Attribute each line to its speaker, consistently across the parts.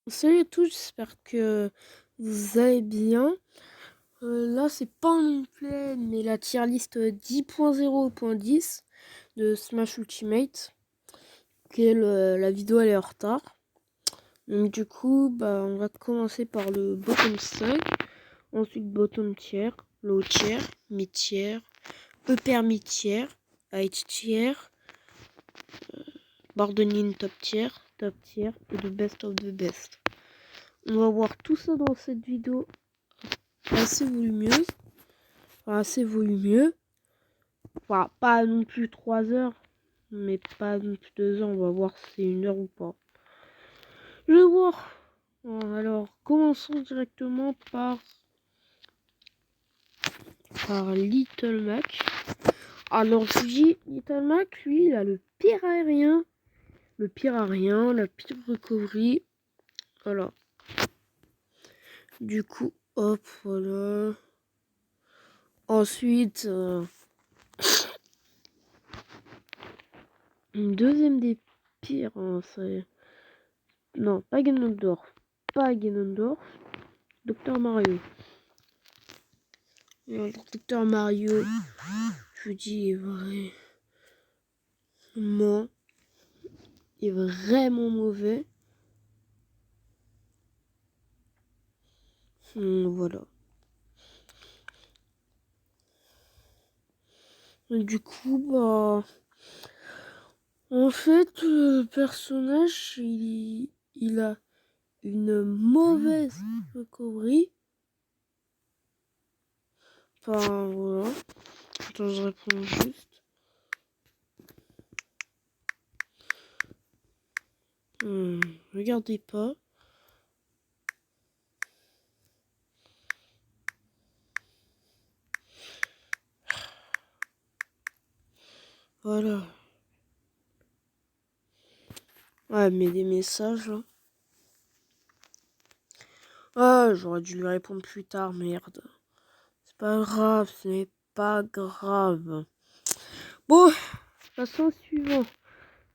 Speaker 1: Salut à tous, j'espère que vous allez bien. Là, c'est pas un gameplay, mais la tier list 10.0.10 de Smash Ultimate. La vidéo elle est en retard. Donc du coup, on va commencer par le bottom 5. Ensuite, bottom tier, low tier, mid tier, upper mid tier, high tier, bardoning top tier et the best of the best. On va voir tout ça dans cette vidéo assez volumineuse. Assez volumineux. Enfin, pas non plus 3 heures, mais pas non plus 2 heures. On va voir si c'est 1 heure ou pas. Je vais voir. Bon, alors, commençons directement par Little Mac. Alors, je dis, Little Mac, lui, il a le pire aérien. Le pire aérien, la pire recovery. Voilà. Du coup, hop, voilà. Ensuite, une deuxième des pires, hein, c'est... Non, pas Ganondorf. Pas Ganondorf. Docteur Mario. Docteur Mario, je dis est vraiment mauvais. Voilà. Et du coup, en fait, le personnage, il a une mauvaise recovery. Enfin, voilà. Attends, je réponds juste. Regardez pas. Voilà. Ouais, mais des messages. Là. Ah, j'aurais dû lui répondre plus tard, merde. C'est pas grave, ce n'est pas grave. Bon, passons au suivant.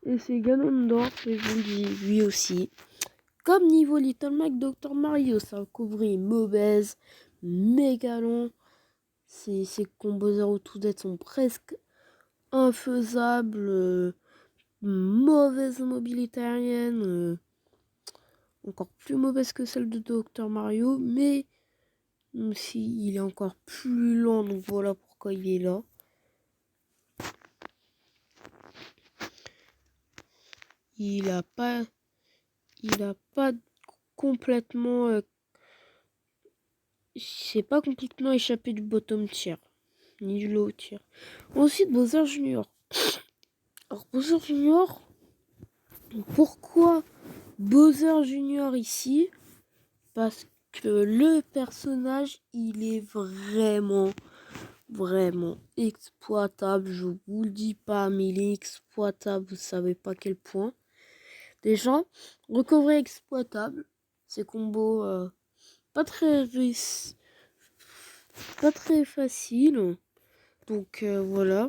Speaker 1: Et c'est Ganondorf, et je vous le dis, lui aussi. Comme niveau Little Mac, Dr Mario, sa recovery est mauvaise, méga long. Ses combos 0 to death sont presque infaisables. Mauvaise mobilité aérienne. Encore plus mauvaise que celle de Dr Mario, mais aussi il est encore plus lent, donc voilà pourquoi il est là. Il a pas complètement c'est pas complètement échappé du bottom tier ni du low tier. Ensuite Bowser Junior. Alors Bowser Junior, pourquoi Bowser Junior ici? Parce que le personnage il est vraiment exploitable. Je vous le dis pas, mais il est exploitable. Vous savez pas quel point. Déjà, recovery exploitable. Ces combos pas très facile. Donc voilà.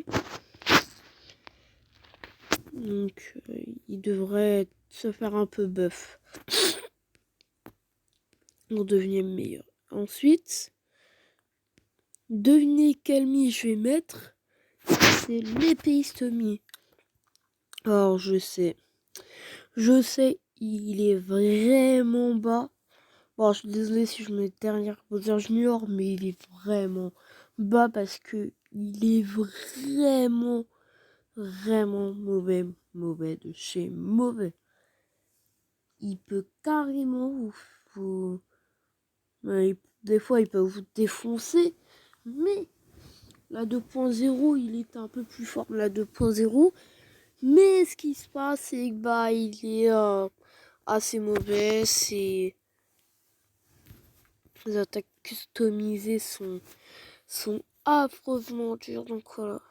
Speaker 1: Donc il devrait se faire un peu buff pour devenir meilleur. Ensuite, devinez quel mi je vais mettre. C'est l'épéiste mi. Alors je sais, il est vraiment bas. Bon, je suis désolée si je mets derrière Bowser Junior, mais il est vraiment bas parce que il est vraiment mauvais de chez mauvais. Il peut carrément des fois il peut vous défoncer, mais la 2.0 il est un peu plus fort que la 2.0. Mais ce qui se passe, c'est que il est assez mauvais. Les attaques customisées sont affreusement dures. Donc voilà.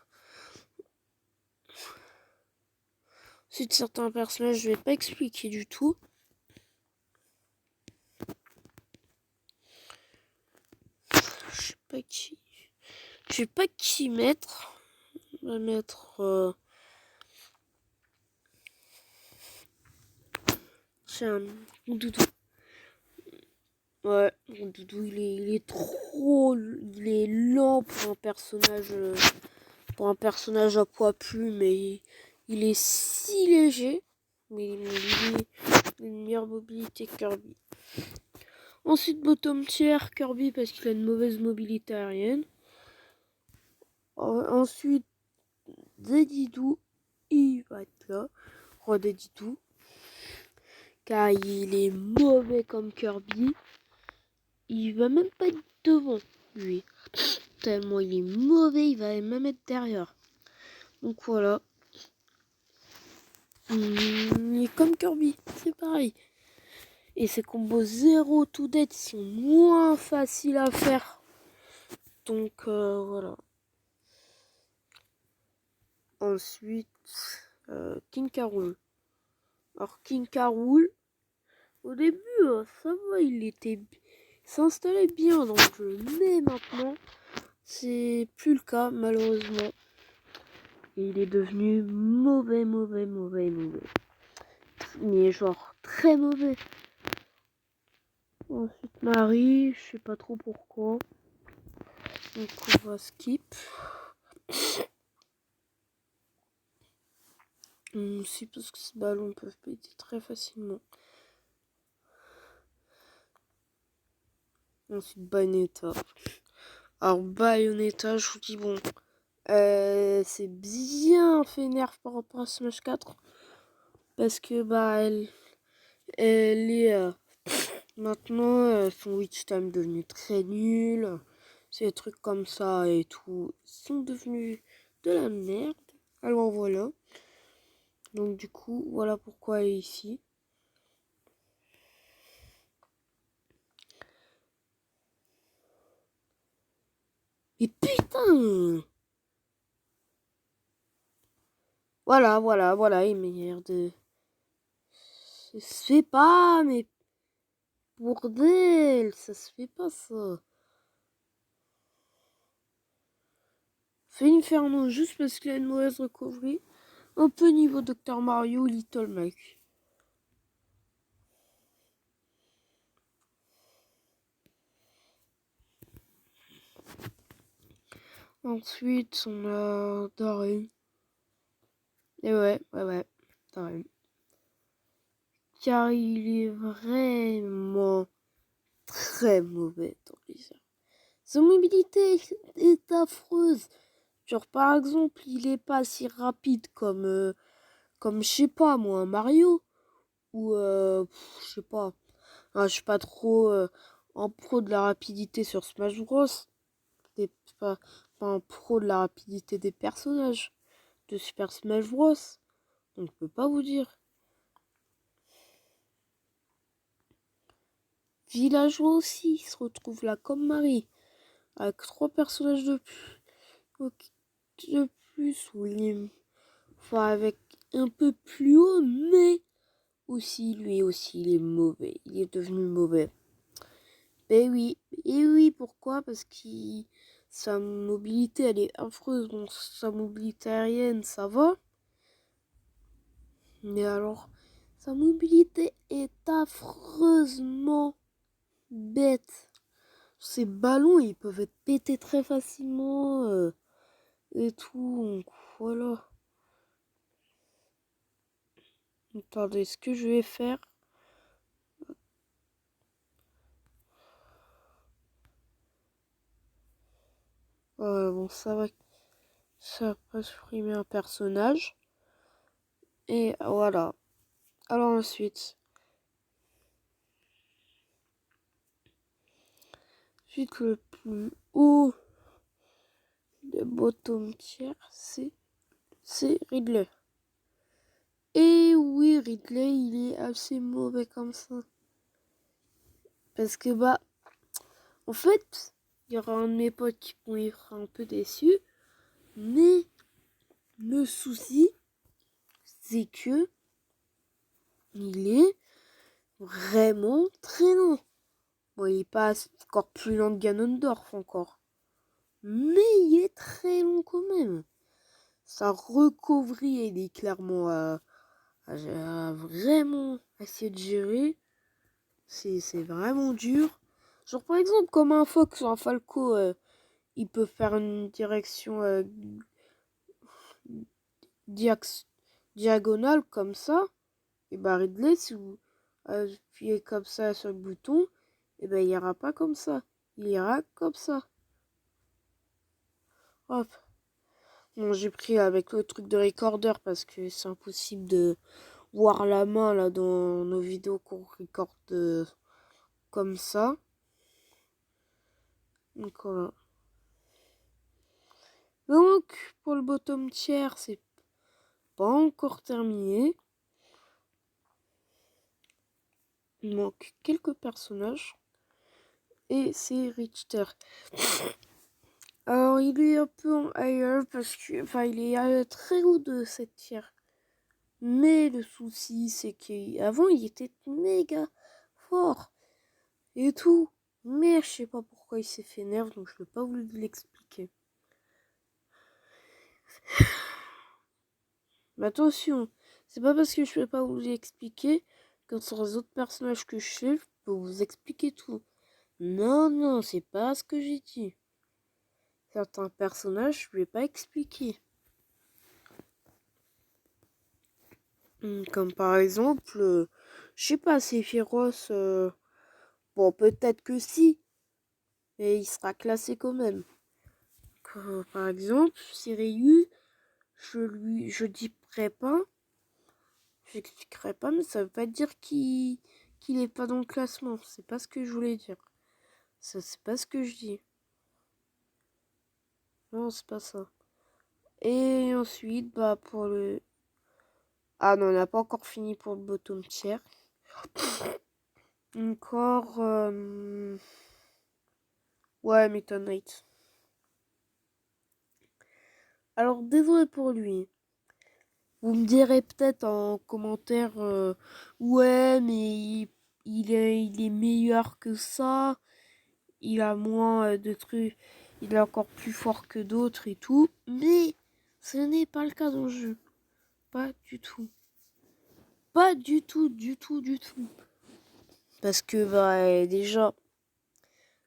Speaker 1: Ensuite, certains personnages, je vais pas expliquer du tout. Je sais pas qui. Je sais pas qui mettre. On va mettre. Tiens, Doudou. Ouais, mon Doudou, il est trop... Il est lent pour un personnage à poids plume, mais il est si léger. Mais il a une meilleure mobilité que Kirby. Ensuite, bottom tier, Kirby parce qu'il a une mauvaise mobilité aérienne. Ensuite, Dedidou, il va être là. Roi Dedidou. Car il est mauvais comme Kirby. Il va même pas être devant, lui. Tellement il est mauvais, il va même être derrière. Donc voilà. Il est comme Kirby, c'est pareil. Et ses combos 0 to death sont moins faciles à faire. Donc voilà. Ensuite, King K. Rool. Alors King K. Rool, au début, ça va, il s'installait bien dans le jeu. Mais maintenant, c'est plus le cas, malheureusement. Et il est devenu mauvais. Mais genre très mauvais. Ensuite Marie, je sais pas trop pourquoi. Donc on va skip. Aussi parce que ces ballons peuvent péter très facilement. Ensuite Bayonetta. Alors Bayonetta, je vous dis bon. C'est bien fait nerf par rapport à Smash 4. Parce que bah elle est maintenant son witch time devenu très nul. Ces trucs comme ça et tout sont devenus de la merde. Alors voilà. Donc du coup, voilà pourquoi elle est ici. Et putain! Voilà, et merde. Ça se fait pas, mais bordel, ça se fait pas ça. Fait Inferno juste parce qu'il a une mauvaise recovery. Un peu niveau Dr Mario, Little Mac. Ensuite, on a Darren. Et ouais, Darren. Car il est vraiment très mauvais dans les airs. Sa mobilité est affreuse. Genre par exemple, il est pas si rapide comme je sais pas moi, un Mario. Ou je sais pas. Je suis pas trop en pro de la rapidité sur Smash Bros. C'est pas un pro de la rapidité des personnages de Super Smash Bros. Donc je peux pas vous dire. Villageois aussi, il se retrouve là comme Marie. Avec 3 personnages de plus, oui. Enfin, avec un peu plus haut, mais aussi, lui aussi, il est mauvais. Il est devenu mauvais. Ben oui, et oui, pourquoi? Parce que sa mobilité, elle est affreuse. Donc, sa mobilité aérienne, ça va. Mais alors, sa mobilité est affreusement bête. Ces ballons, ils peuvent être pétés très facilement et tout. Donc, voilà. Attendez, ce que je vais faire. Bon, ça va pas supprimer un personnage. Et voilà. Alors ensuite. Ensuite, le plus haut de bottom tier, c'est Ridley. Et oui, Ridley, il est assez mauvais comme ça. Parce que bah, en fait, il y aura un de mes potes qui vont être un peu déçu. Mais le souci, c'est que il est vraiment très lent. Bon, il est pas encore plus lent que Ganondorf encore. Mais il est très long quand même. Sa recovery, elle est clairement à vraiment essayer de gérer. C'est vraiment dur. Genre par exemple comme un Fox ou un Falco, il peut faire une direction diagonale comme ça. Et bah Ridley, si vous appuyez comme ça sur le bouton, et ben il ira pas comme ça. Il ira comme ça. Hop. Bon, j'ai pris avec le truc de recorder parce que c'est impossible de voir la main là dans nos vidéos qu'on recorde comme ça. Donc voilà. Donc pour le bottom tier, c'est pas encore terminé. Il manque quelques personnages. Et c'est Richter. Alors il est un peu en ailleurs parce que. Enfin il est très haut de cette tier. Mais le souci c'est qu'avant il était méga fort. Et tout. Mais je sais pas pourquoi il s'est fait nerf, donc je n'ai pas voulu l'expliquer. Mais attention, c'est pas parce que je vais pas vous l'expliquer que sur les autres personnages que je sais, je peux vous expliquer tout. Non, non, c'est pas ce que j'ai dit. Certains personnages, je vais pas expliquer. Comme par exemple, je sais pas, Sephiroth, bon, peut-être que si, mais il sera classé quand même. Par exemple, Ryu, je dirai pas, j'expliquerai pas, mais ça veut pas dire qu'il est pas dans le classement. C'est pas ce que je voulais dire. Ça, c'est pas ce que je dis. Non, c'est pas ça. Et ensuite, bah, pour le... Ah non, on n'a pas encore fini pour le bottom tier. Encore... Ouais, Meta Knight. Alors, désolé pour lui. Vous me direz peut-être en commentaire, ouais, mais il est meilleur que ça. Il a moins de trucs. Il est encore plus fort que d'autres et tout. Mais ce n'est pas le cas dans le jeu. Pas du tout. Pas du tout, du tout, du tout. Parce que, bah, déjà,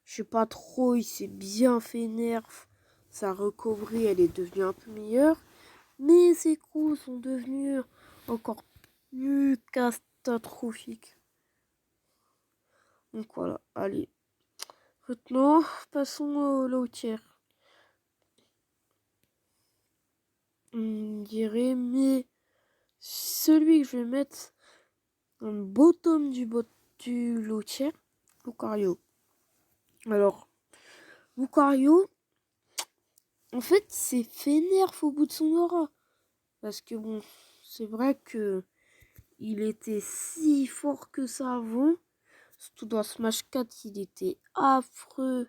Speaker 1: je sais pas trop, il s'est bien fait nerf. Sa recovery, elle est devenue un peu meilleure. Mais ses coups sont devenus encore plus catastrophiques. Donc voilà, allez. Maintenant, passons au low tier. On dirait, mais celui que je vais mettre dans le bottom du low tier, Lucario. Alors, Lucario, en fait, c'est fait nerf au bout de son aura. Parce que bon, c'est vrai que il était si fort que ça avant. Surtout dans Smash 4, il était affreux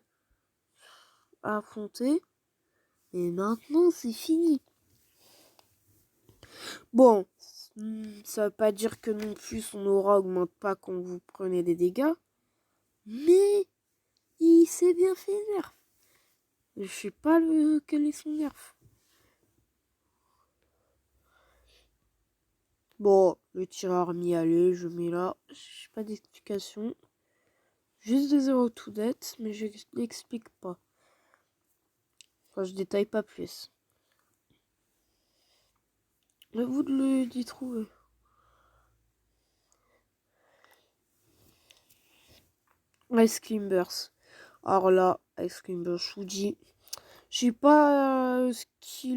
Speaker 1: à affronter. Et maintenant, c'est fini. Bon, ça veut pas dire que non plus son aura augmente pas quand vous prenez des dégâts. Mais il s'est bien fait nerf. Je sais pas quel est son nerf. Bon, le tireur mis allez, je mets là. J'ai pas d'explication. Juste des 0 to death, mais je l'explique pas. Enfin, je détaille pas plus. À vous d'y trouver. Ice Climbers. Alors là, Ice Climbers, je vous dis, j'ai pas ce qui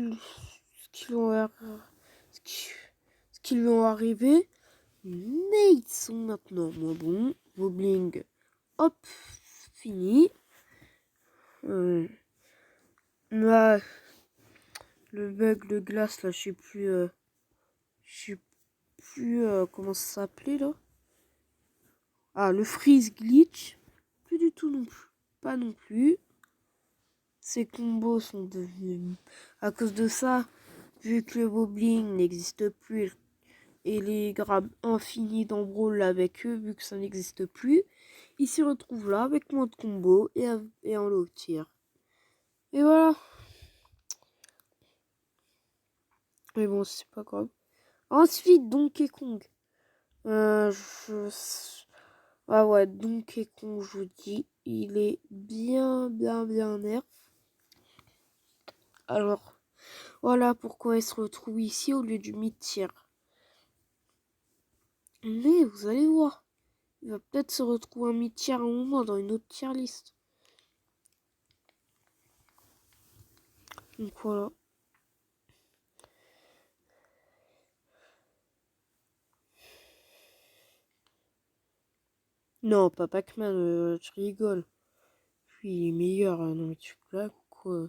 Speaker 1: lui ont arrivé, mais ils sont maintenant moins bons. Wobbling, hop, fini. Là, le bug de glace, là, je sais plus comment ça s'appelait là. Ah, le freeze glitch, plus du tout non plus. Pas non plus. Ces combos sont devenus... À cause de ça, vu que le wobbling n'existe plus et les grabs infinis d'embrawl avec eux, vu que ça n'existe plus, ils se retrouvent là avec moins de combos et en low tier. Et voilà. Mais bon, c'est pas grave. Ensuite, Donkey Kong. Je Ah ouais, Donkey Kong, je vous dis, il est bien nerf. Alors, voilà pourquoi il se retrouve ici au lieu du mid-tier. Mais vous allez voir, il va peut-être se retrouver un mid-tier à un moment dans une autre tier list. Donc voilà. Non, pas Pac-Man, tu rigoles. Lui, il est meilleur. Non, mais tu blagues ou quoi?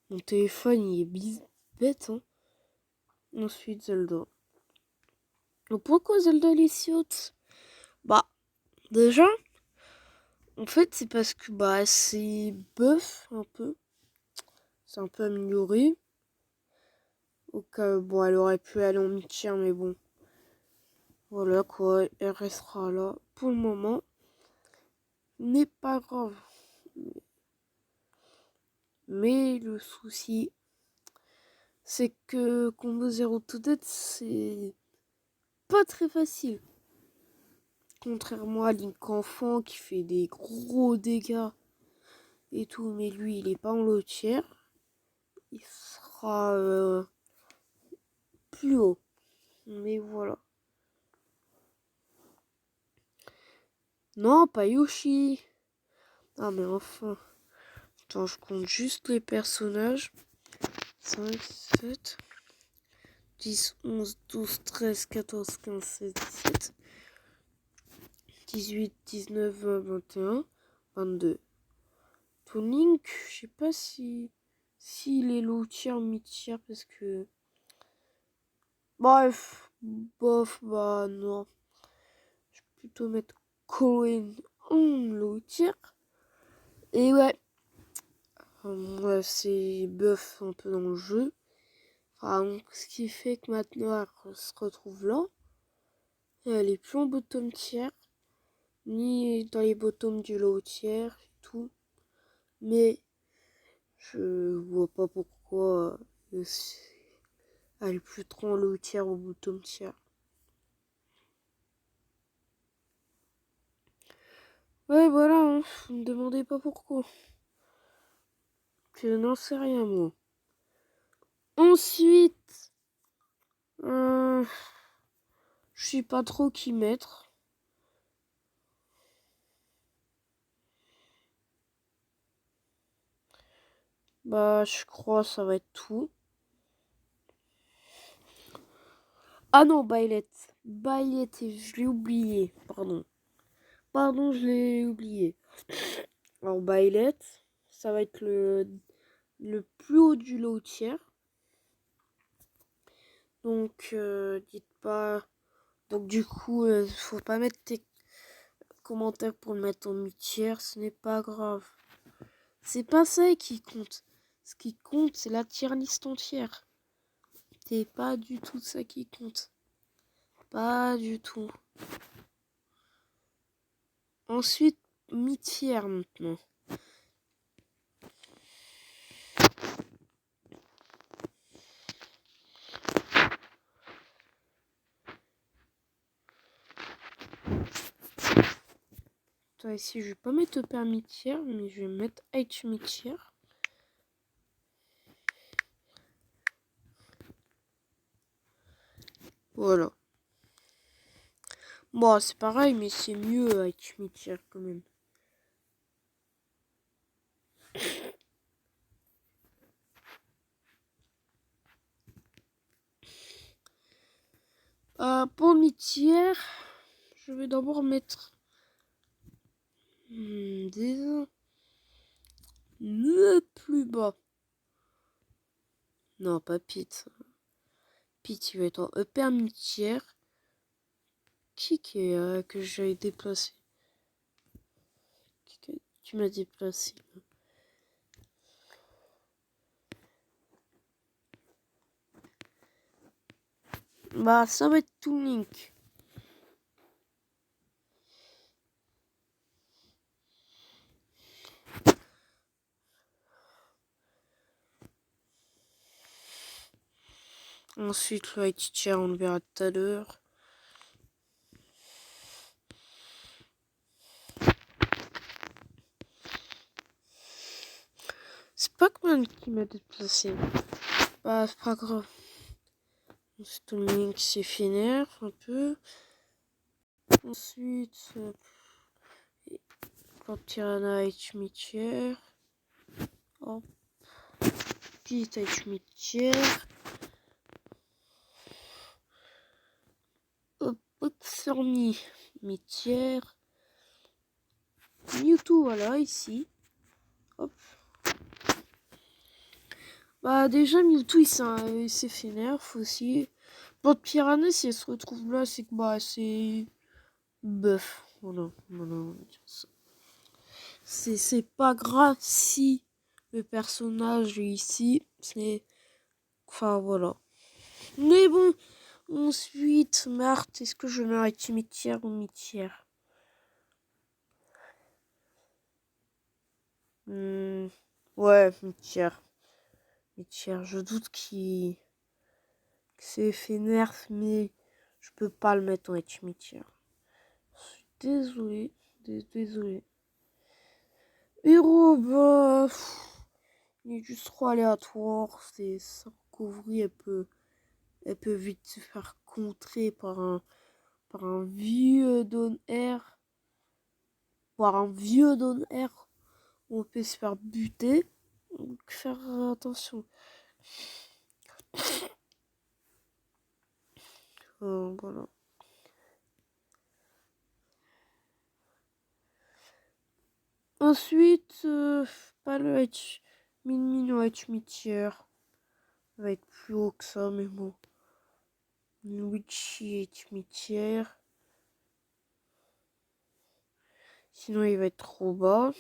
Speaker 1: Mon téléphone, il est bête, hein. Ensuite, Zelda. Donc, pourquoi Zelda les si haute? Bah, déjà, en fait, c'est parce que c'est buff un peu. C'est un peu amélioré. Au cas, bon, elle aurait pu aller en mid-tier, mais bon. Voilà quoi, elle restera là pour le moment. N'est pas grave. Mais le souci, c'est que Combo Zero to Death, c'est pas très facile. Contrairement à Link enfant qui fait des gros dégâts et tout, mais lui il est pas en low tier. Il sera plus haut. Mais voilà. Non, pas Yoshi. Ah mais enfin. Attends, je compte juste les personnages. 5, 7, 10, 11, 12, 13, 14, 15, 16, 17, 18, 19, 20, 21, 22. Ton Link, je sais pas s'il est low tier, mid tier, parce que... Bref, bof, bah non. Je vais plutôt mettre Cohen en low tier. Et ouais, c'est buff un peu dans le jeu. Enfin, donc, ce qui fait que maintenant elle se retrouve là. Et elle est plus en bottom tier, ni dans les bottoms du low tier et tout. Mais je vois pas pourquoi elle est plus trop en low tier ou bottom tier. Ouais, voilà, hein, vous me demandez pas pourquoi. Je n'en sais rien, moi. Ensuite, je sais pas trop qui mettre. Bah, je crois que ça va être tout. Ah non, Byleth. Byleth, je l'ai oublié. Pardon, je l'ai oublié. Alors, Byleth, ça va être le plus haut du low tier. Donc, dites pas... Donc, du coup, faut pas mettre tes commentaires pour le mettre en mid-tier. Ce n'est pas grave. C'est pas ça qui compte. Ce qui compte, c'est la tier list entière. C'est pas du tout ça qui compte. Pas du tout. Ensuite, mid-tier maintenant. Toi ici, je vais pas mettre Upper mid-tier, mais je vais mettre H mid-tier. Voilà. Bon, c'est pareil, mais c'est mieux H mid-tier quand même. Pour mid-tier, je vais d'abord mettre des le plus bas. Non, pas Pete. Pete, il va être en upper mid-tier. Qui que j'ai déplacé? Tu m'as déplacé. Bah, ça va être tout Link. Ensuite, le high tier, on le verra tout à l'heure. Pac-Man qui m'a déplacé. Bah, c'est pas grave. Link, c'est finir un peu. Ensuite, Piranha et Chimitière. Hop. Petite et Chimitière. Hop, Oxorni, Mitière. Mewtwo, voilà, ici. Hop. Bah, déjà, Mewtwo, il s'est fait nerf aussi. Pour Piranha, si elle se retrouve là, c'est que, bah, c'est bœuf. Voilà, on va dire ça. C'est pas grave si le personnage est ici. C'est. Enfin, voilà. Mais bon, ensuite, Marthe, est-ce que je mets Cimetière ou Mitière? Ouais, Mitière. Mitière, je doute qu'il s'est fait nerf, mais je peux pas le mettre en Cimetière. Je suis désolé. Désolé. Héros, bah. Il est juste trop aléatoire. C'est sa recovery, elle peut vite se faire contrer par un vieux Don Air. Par un vieux Don Air. On peut se faire buter. Donc faire attention. Voilà. Ensuite, pas le H. Min au H Mitière. Ça va être plus haut que ça, mais bon. Luigi H Mitière. Sinon, il va être trop bas.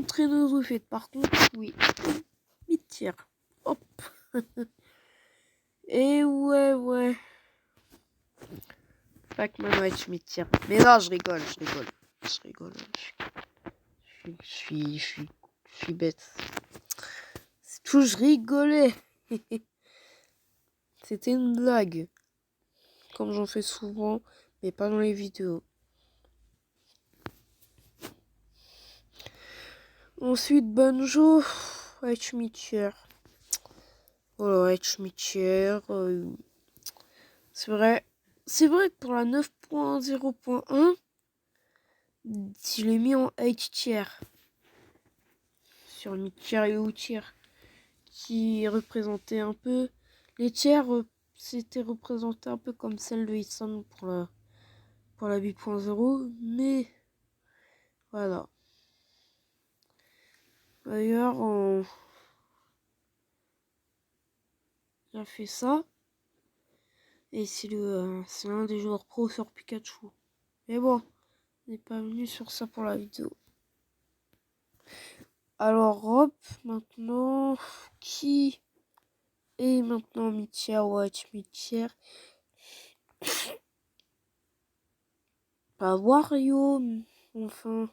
Speaker 1: Traîneau fait par contre, oui. Mitière. Hop. Et ouais. Pac-Man, ouais, tu Mitière. Mais non, je rigole. Je suis bête. C'est tout, je rigolais. C'était une blague. Comme j'en fais souvent, mais pas dans les vidéos. Ensuite, Banjo, H-Mitière. Voilà, H-Mitière. C'est vrai que pour la 9.0.1, je l'ai mis en H-Tier. Sur Mitière et O-Tier. Qui représentait un peu. Les tiers, c'était représenté un peu comme celle de Hitson pour la 8.0. Mais voilà. D'ailleurs, il a fait ça. Et c'est l'un des joueurs pro sur Pikachu. Mais bon, on n'est pas venu sur ça pour la vidéo. Alors, hop, maintenant, qui est maintenant Mitière ou H-Mitière? Pas Wario, enfin.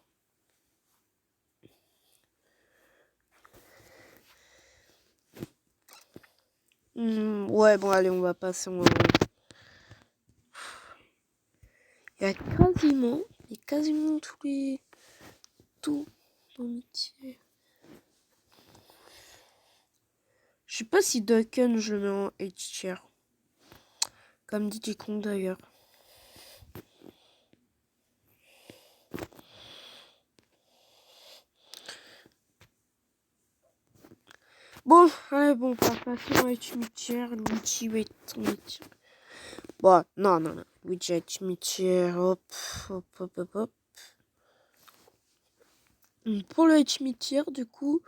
Speaker 1: Ouais, bon, allez, on va passer en. Il y a quasiment tout dans Mitière. Je sais pas si Ducken je le mets en H-Tier. Comme dit Kong d'ailleurs. Bon, allez, bon, on va passer en H-Mitière. Luigi va être en Mitière. Bon, non. Luigi H-Mitière, hop. Pour le H-Mitière, du coup,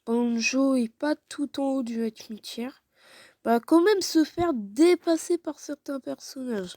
Speaker 1: Banjo est pas tout en haut du H-Mitière. Va quand même se faire dépasser par certains personnages.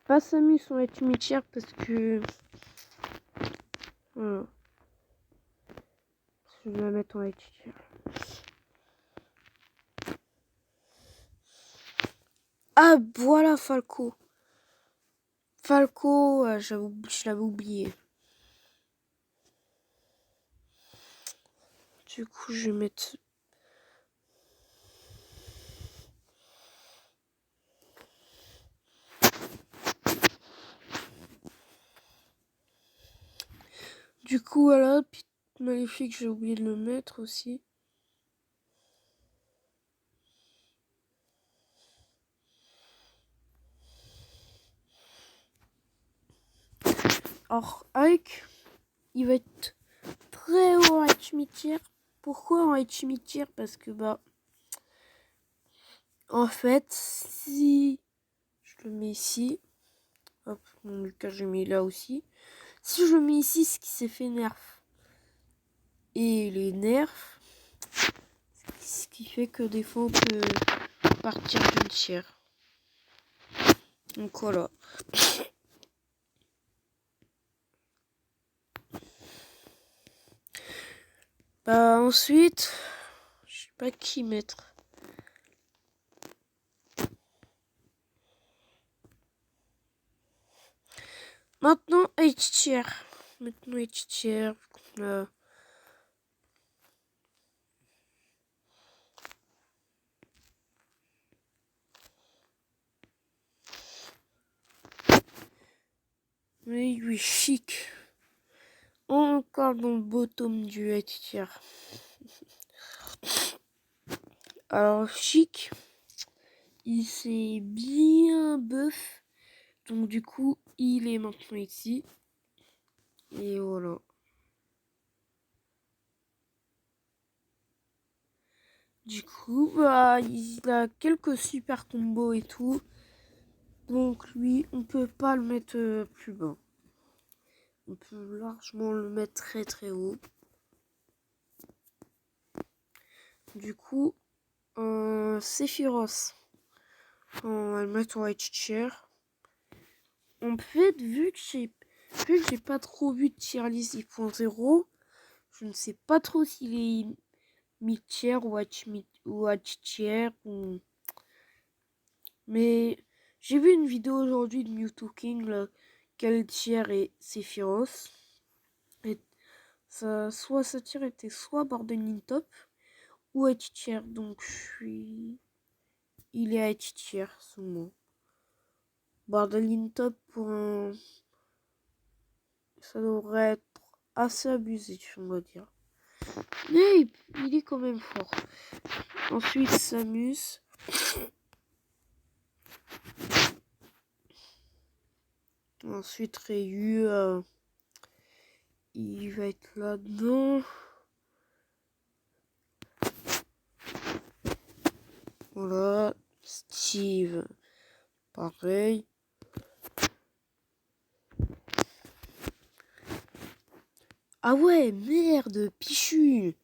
Speaker 1: Pas Samus son H-Mitière parce que. Voilà. Je vais la mettre en H-tier. Ah, voilà Falco. Falco, je l'avais oublié. Du coup, je vais mettre... Du coup, voilà, puis Maléfique, j'ai oublié de le mettre aussi. Alors, Ike, il va être très haut en H-tier. Pourquoi en H-tier? Parce que, bah, en fait, si je le mets ici, hop, mon Lucas, je le mets là aussi. Si je le mets ici, ce qui s'est fait nerf. Et les nerfs, ce qui fait que des fois, on peut partir d'une tiers. Donc, voilà. Bah, ensuite, je sais pas qui mettre. Maintenant, H-tier. Maintenant, H-tier. Oui, oui, chic. Encore dans le bottom du H-tier. Alors, chic, il s'est bien buff. Donc, du coup, il est maintenant ici. Et voilà. Du coup, bah, il a quelques super combos et tout. Donc, lui, on peut pas le mettre plus bas. On peut largement le mettre très très haut. Du coup, Sephiroth, on va le mettre en H-tier. En fait, vu que j'ai pas trop vu de tier list 10.0, je ne sais pas trop s'il est mid-tier ou H-tier. Mais j'ai vu une vidéo aujourd'hui de Mewtwo King, là, quel tier est Sephiroth. Et soit sa tier était soit Borderline Top ou H-tier. Donc il est H-tier sous moi. Borderline Top pour un... Ça devrait être assez abusé, on va dire. Mais il est quand même fort. Ensuite, Samus. Ensuite, Ryu. Il va être là-dedans. Voilà. Steve. Pareil. Ah ouais, merde, Pichu.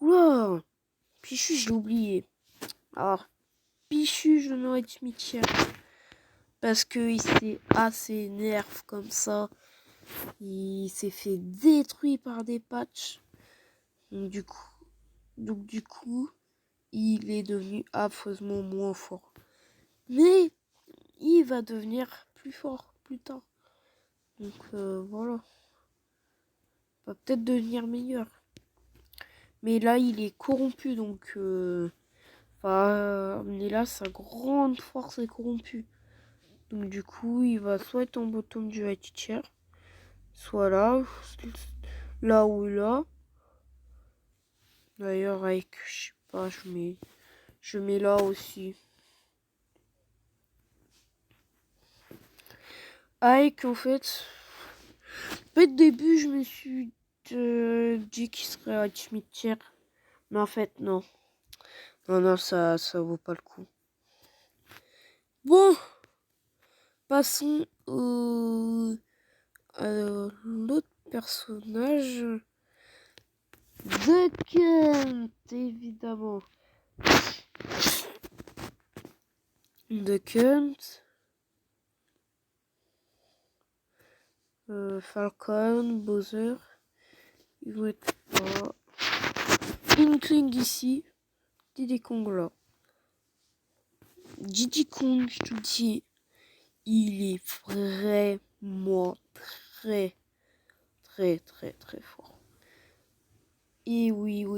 Speaker 1: Oula, Pichu, je l'ai oublié. Alors, Pichu, je n'aurais être mid-tier. Parce qu'il s'est assez nerf comme ça. Il s'est fait détruire par des patchs. Donc du coup, il est devenu affreusement moins fort. Mais il va devenir plus fort plus tard. Donc voilà. Il va peut-être devenir meilleur. Mais là, il est corrompu. Donc, mais là, sa grande force est corrompue. Donc du coup, il va soit être en bottom du high tier, soit là ou là. D'ailleurs, avec, je sais pas, je mets là aussi. Avec, en fait, au début, je me suis dit qu'il serait à mid-tier. Mais en fait, non. Non, ça vaut pas le coup. Bon, passons à l'autre personnage. The Kent, évidemment. The Kent. Falcon, Bowser. Ils vont être pas. Inkling ici. Diddy Kong là. Diddy Kong, je te le dis, il est vraiment très fort. Et oui, au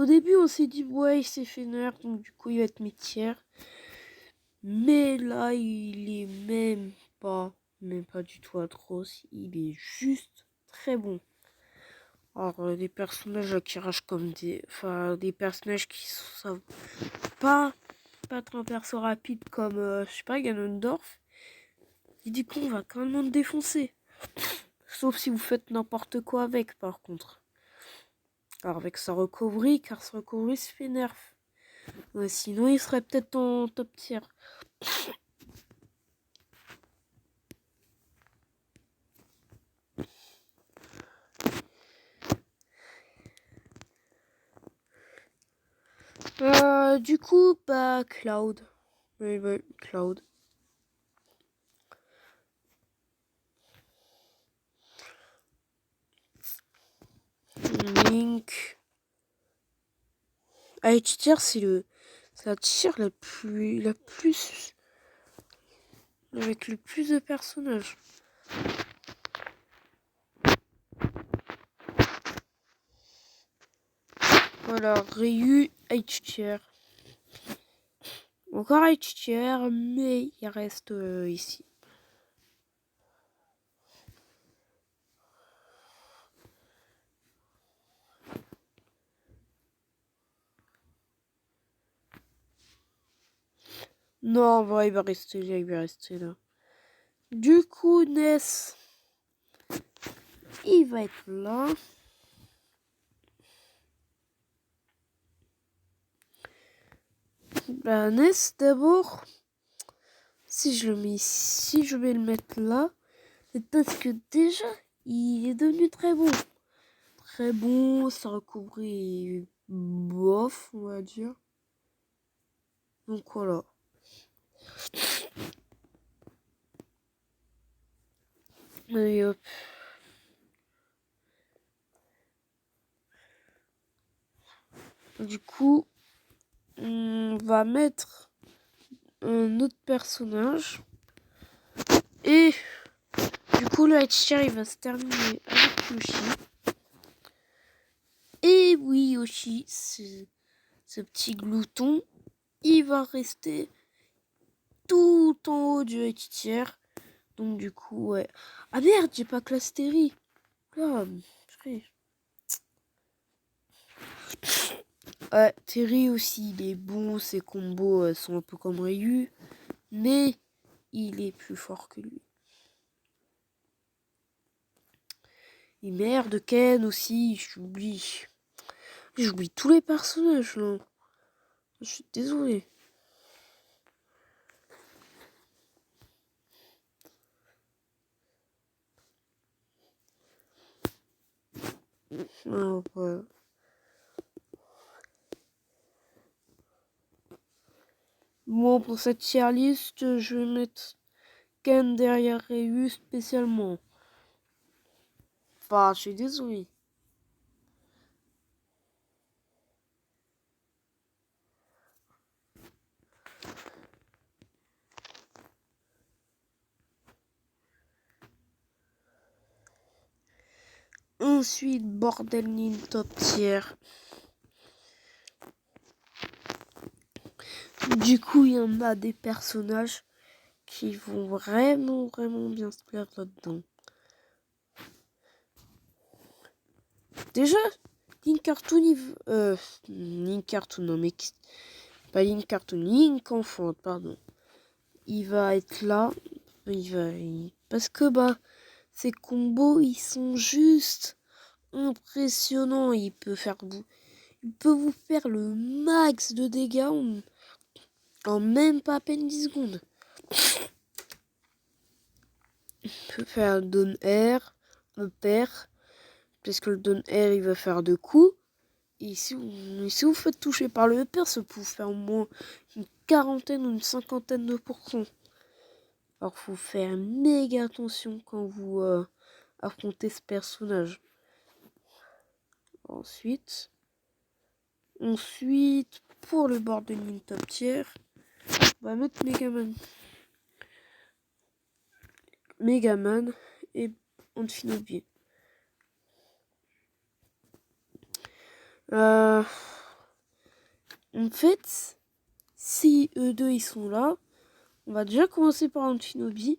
Speaker 1: début, on s'est dit, ouais, il s'est fait nerf, donc du coup, il va être mi-tiers. Mais là, il est même pas du tout atroce. Il est juste très bon. Alors, des personnages qui ragent comme des personnages qui savent pas être un perso rapide comme, je sais pas, Ganondorf. Il dit qu'on va quand même le défoncer. Sauf si vous faites n'importe quoi avec, par contre. Alors, avec sa recovery, car sa recovery se fait nerf. Ouais, sinon, il serait peut-être en top tier. Du coup, bah, Cloud. Oui, Cloud. Link. H-tier, c'est la tier avec le plus de personnages. Voilà, Ryu, H-tier. Encore H-tier, mais il reste ici. Non, en vrai, il va rester là, Du coup, Ness, il va être là. Bah, Ness, d'abord, si je vais le mettre là, c'est parce que déjà, il est devenu très bon. Très bon, sa recovery est bof, on va dire. Donc voilà. Allez hop. Du coup, on va mettre un autre personnage. Et du coup, le H-tier, il va se terminer avec Yoshi. Et oui, Yoshi, ce petit glouton, il va rester tout en haut du H-tier. Donc du coup, ouais. Ah merde, j'ai pas classé Terry. Là, ouais, Terry aussi, il est bon. Ses combos sont un peu comme Ryu. Mais il est plus fort que lui. Et merde, Ken aussi, j'oublie. J'oublie tous les personnages là. Je suis désolé. Ah, ouais. Bon, pour cette tier list, je vais mettre Ken derrière Ryu spécialement. Enfin, je suis désolé. Ensuite, bordel Nin top tier. Du coup, il y en a des personnages qui vont vraiment bien se plaire là-dedans. Déjà, Link Cartoon, Link Cartoon, non mais pas Link Cartoon, Link Enfant, pardon. Il va être là, parce que bah ses combos ils sont juste impressionnants. Il peut vous faire le max de dégâts en même pas à peine 10 secondes. Il peut faire Down Air, Upper, parce que le Down Air il va faire 2 coups. Et si vous faites toucher par le upper, ça peut vous faire au moins une quarantaine ou une cinquantaine de pourcents. Alors faut faire méga attention quand vous affrontez ce personnage. Ensuite, pour le board de ligne top tier, on va mettre Megaman et Amphinobi. En fait, si eux deux ils sont là, on va déjà commencer par Amphinobi.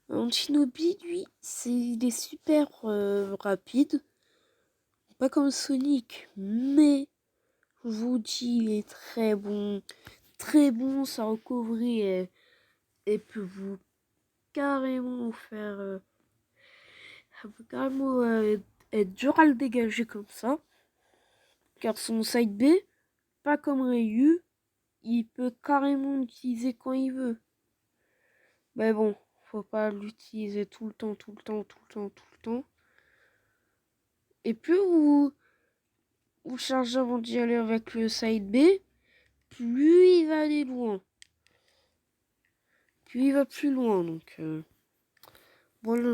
Speaker 1: Amphinobi, lui, il est super rapide. Pas comme Sonic, mais je vous dis, il est très bon. Très bon, sa recovery et peut vous carrément faire... ça peut carrément être dur à le dégager comme ça. Car son side B, pas comme Ryu, il peut carrément l'utiliser quand il veut. Mais bon, faut pas l'utiliser tout le temps. Et plus vous chargez avant d'y aller avec le side B, plus il va aller loin. Plus il va plus loin, donc voilà.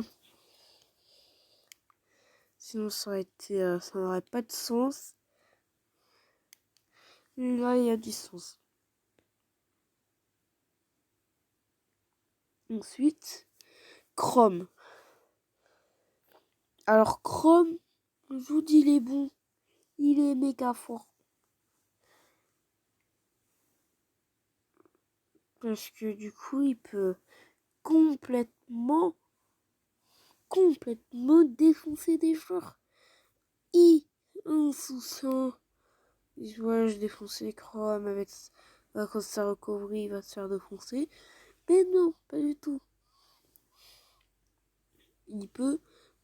Speaker 1: Sinon ça n'aurait pas de sens. Et là, il y a du sens. Ensuite, Chrome. Alors Chrome, je vous dis, il est bon. Il est méga fort. Parce que du coup, il peut complètement défoncer des joueurs. Insouciant. Ouais, je défonçais Chrome avec quand sa recovery, il va se faire défoncer. Mais non, pas du tout. Il peut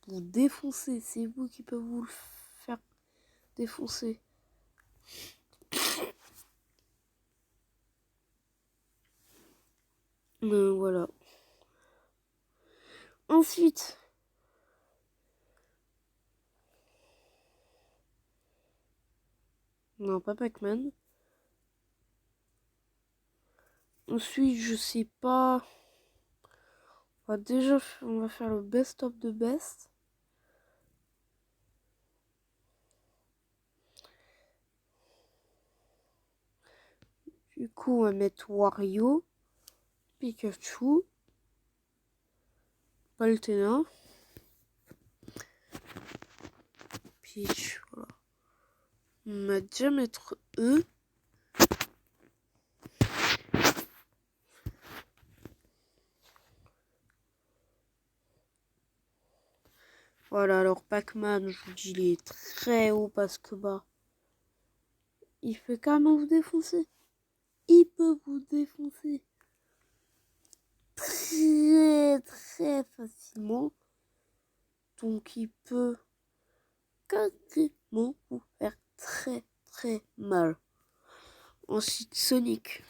Speaker 1: vous défoncer. C'est vous qui pouvez vous le faire défoncer. Voilà. Ensuite, non, pas Pac-Man. Ensuite, je sais pas. On va faire le best of the best. Du coup, on va mettre Wario, Pikachu, Palutena, Peach, voilà. On va déjà mettre eux. Voilà, alors Pac-Man, je vous dis, il est très haut parce que il peut quand même vous défoncer. Il peut vous défoncer très facilement. Donc il peut carrément vous faire très mal. Ensuite Sonic.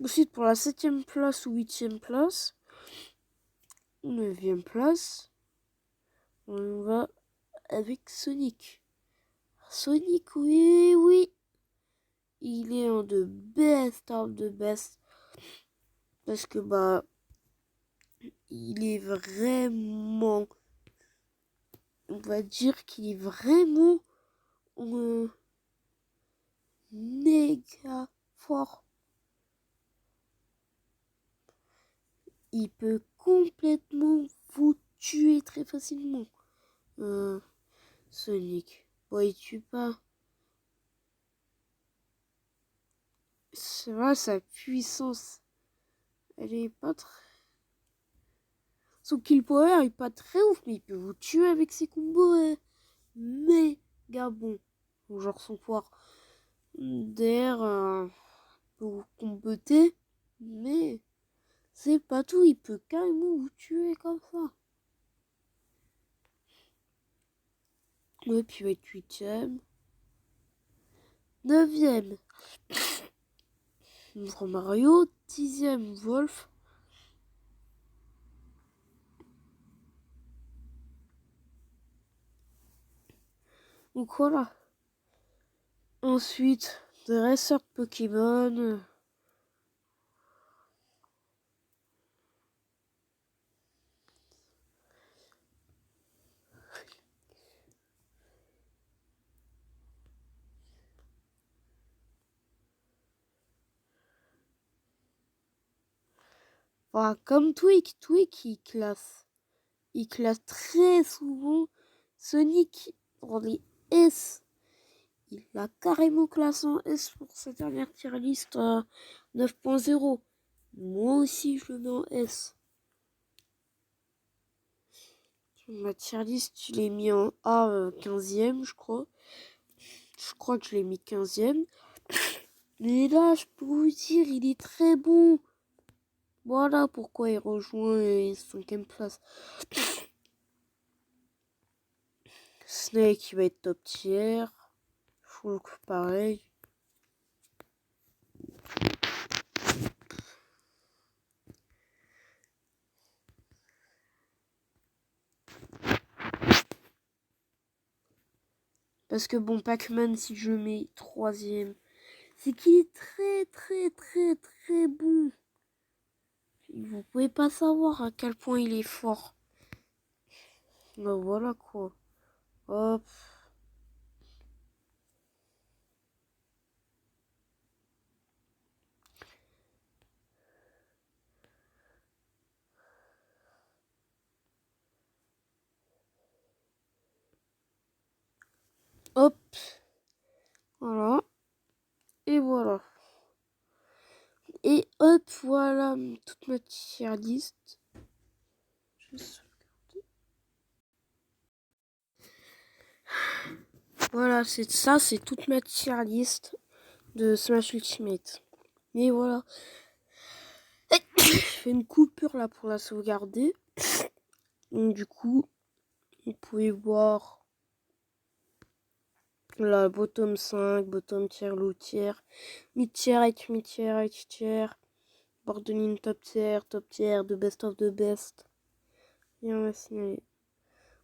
Speaker 1: Ensuite pour la 7ème place ou 8ème place, 9ème place, on va avec Sonic. Sonic, oui. Il est un de best of the best. Parce que il est vraiment, on va dire qu'il est vraiment méga fort. Il peut complètement vous tuer très facilement. Sonic. Bon, il tue pas. C'est vrai, sa puissance, elle est pas très... Son kill power est pas très ouf, mais il peut vous tuer avec ses combos méga bons. Genre son pouvoir d'air peut vous comboter, mais c'est pas tout, il peut carrément vous tuer comme ça. Ouais, puis il va être 8ème. 9ème, Mario. 10ème, Wolf. Donc voilà. Ensuite, dresseur de Pokémon. Comme Twig, il classe très souvent Sonic dans les S. Il a carrément classé en S pour sa dernière tier list 9.0. Moi aussi, je le mets en S. Ma tier list, je l'ai mis en A 15e, je crois. Je crois que je l'ai mis 15e. Mais là, je peux vous dire, il est très bon. Voilà pourquoi il rejoint 5e place. Snake, il va être top tier. Shulk, pareil. Parce que bon, Pac-Man, si je mets 3e, c'est qu'il est très bon. Vous pouvez pas savoir à quel point il est fort. Ben voilà quoi. Hop. Hop. Voilà. Et voilà. Et hop, voilà toute ma tier list. Voilà, c'est ça, c'est toute ma tier list de Smash Ultimate. Mais voilà. Je fais une coupure là pour la sauvegarder. Donc du coup, vous pouvez voir la bottom 5, bottom tier, low tier, mid tier, mid tier, high tier, borderline top tier, the best of the best. Et on va signaler.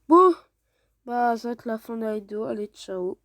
Speaker 1: Bon, bah ça va être la fin de la vidéo. Allez, ciao.